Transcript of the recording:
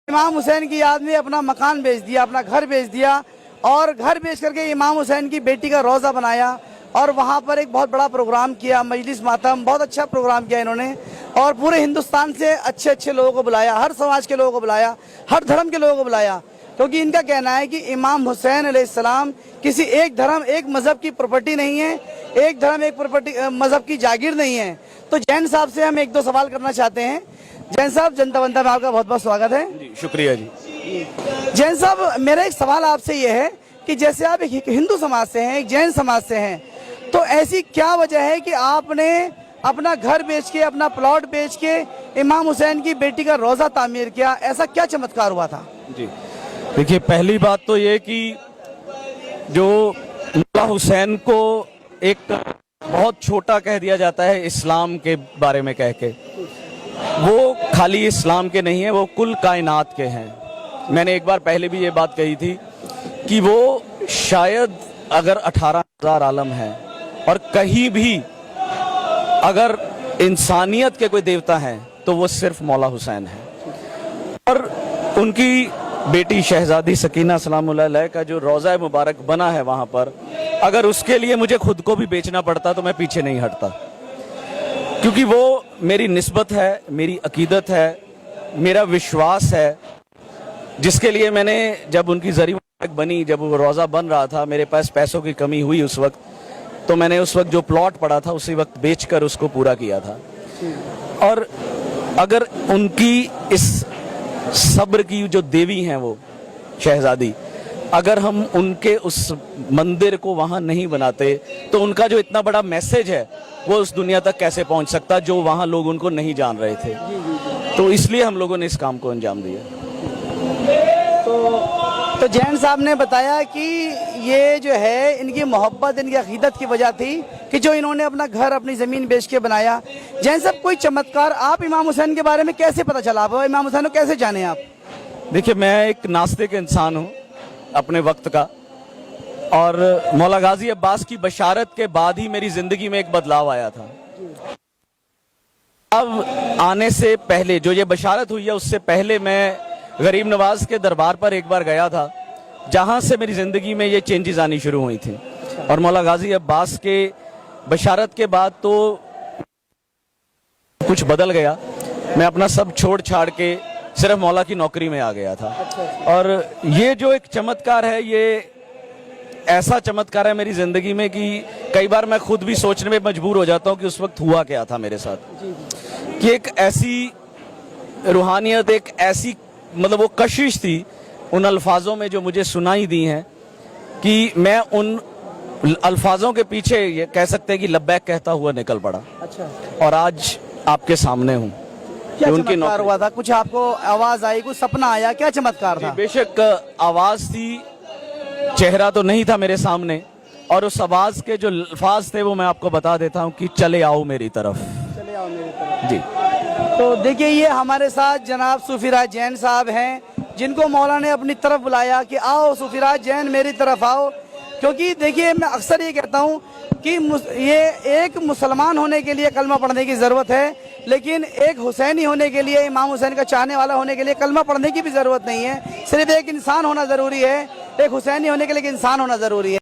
इमाम हुसैन की याद में अपना मकान बेच दिया, अपना घर बेच दिया और घर बेच करके इमाम हुसैन की बेटी का रोज़ा बनाया और वहाँ पर एक बहुत बड़ा प्रोग्राम किया, मजलिस मातम, बहुत अच्छा प्रोग्राम किया इन्होंने और पूरे हिंदुस्तान से अच्छे अच्छे लोगों को बुलाया, हर समाज के लोगों को बुलाया, हर धर्म के लोगों को बुलाया, क्योंकि इनका कहना है कि इमाम हुसैन अलैहिस्सलाम किसी एक धर्म एक मज़हब की प्रॉपर्टी नहीं है, एक धर्म एक प्रॉपर्टी मज़हब की जागीर नहीं है। तो जैन साहब से हम एक दो सवाल करना चाहते हैं। जैन साहब, जनता बनता में आपका बहुत बहुत स्वागत है। जी शुक्रिया जी। जैन साहब, मेरा एक सवाल आपसे ये है कि जैसे आप एक हिंदू समाज से हैं, एक जैन समाज से हैं, तो ऐसी क्या वजह है कि आपने अपना घर बेच के, अपना प्लॉट बेच के इमाम हुसैन की बेटी का रोज़ा तामीर किया? ऐसा क्या चमत्कार हुआ था? जी देखिए, पहली बात तो ये कि जो मुल्ला हुसैन को एक बहुत छोटा कह दिया जाता है इस्लाम के बारे में कह के, वो खाली इस्लाम के नहीं है, वो कुल कायनात के हैं। मैंने एक बार पहले भी ये बात कही थी कि वो शायद अगर 18,000 आलम हैं और कहीं भी अगर इंसानियत के कोई देवता हैं तो वो सिर्फ मौला हुसैन है। और उनकी बेटी शहजादी सकीना सलामुल्लाह अलैहा का जो रोज़ा मुबारक बना है वहाँ पर, अगर उसके लिए मुझे खुद को भी बेचना पड़ता तो मैं पीछे नहीं हटता, क्योंकि वो मेरी निस्बत है, मेरी अकीदत है, मेरा विश्वास है, जिसके लिए मैंने जब उनकी ज़री मुबारक बनी, जब वो रोज़ा बन रहा था, मेरे पास पैसों की कमी हुई उस वक्त, तो मैंने उस वक्त जो प्लॉट पड़ा था उसी वक्त बेचकर उसको पूरा किया था। और अगर उनकी इस सब्र की जो देवी हैं वो शहजादी, अगर हम उनके उस मंदिर को वहाँ नहीं बनाते तो उनका जो इतना बड़ा मैसेज है वो उस दुनिया तक कैसे पहुँच सकता, जो वहाँ लोग उनको नहीं जान रहे थे। तो इसलिए हम लोगों ने इस काम को अंजाम दिया। तो जैन साहब ने बताया कि ये जो है इनकी मोहब्बत, इनकी अकीदत की वजह थी कि जो इन्होंने अपना घर, अपनी ज़मीन बेच के बनाया। जैन साहब, कोई चमत्कार आप इमाम हुसैन के बारे में कैसे पता चला, आप इमाम हुसैन को कैसे जाने आप? देखिए, मैं एक नास्तिक इंसान हूँ अपने वक्त का, और मौला गाजी अब्बास की बशारत के बाद ही मेरी ज़िंदगी में एक बदलाव आया था। अब आने से पहले जो ये बशारत हुई है, उससे पहले मैं गरीब नवाज के दरबार पर एक बार गया था, जहां से मेरी ज़िंदगी में ये चेंजेस आनी शुरू हुई थी। और मौला गाजी अब्बास के बशारत के बाद तो कुछ बदल गया। मैं अपना सब छोड़ छाड़ के सिर्फ मौला की नौकरी में आ गया था। और ये जो एक चमत्कार है, ये ऐसा चमत्कार है मेरी ज़िंदगी में कि कई बार मैं खुद भी सोचने में मजबूर हो जाता हूँ कि उस वक्त हुआ क्या था मेरे साथ। कि एक ऐसी रूहानियत, एक ऐसी मतलब वो कशिश थी उन अल्फाजों में जो मुझे सुनाई दी हैं, कि मैं उन अल्फाजों के पीछे ये कह सकते हैं कि लब्बैक कहता हुआ निकल पड़ा। अच्छा। और आज आपके सामने हूँ। क्या चमत्कार हुआ था? कुछ आपको आवाज आई, कुछ सपना आया, क्या चमत्कार था? बेशक आवाज थी, चेहरा तो नहीं था मेरे सामने, और उस आवाज के जो अल्फाज थे वो मैं आपको बता देता हूँ कि चले आओ मेरी तरफ। चले आओ मेरी तरफ। जी। तो देखिए, ये हमारे साथ जनाब सूफीराज जैन साहब हैं, जिनको मौला ने अपनी तरफ बुलाया कि आओ सूफीराज जैन, मेरी तरफ आओ। क्योंकि देखिए, मैं अक्सर ये कहता हूँ कि ये एक मुसलमान होने के लिए कलमा पढ़ने की ज़रूरत है, लेकिन एक हुसैनी होने के लिए, इमाम हुसैन का चाहने वाला होने के लिए कलमा पढ़ने की भी ज़रूरत नहीं है। सिर्फ एक इंसान होना ज़रूरी है, एक हुसैनी होने के लिए एक इंसान होना ज़रूरी है।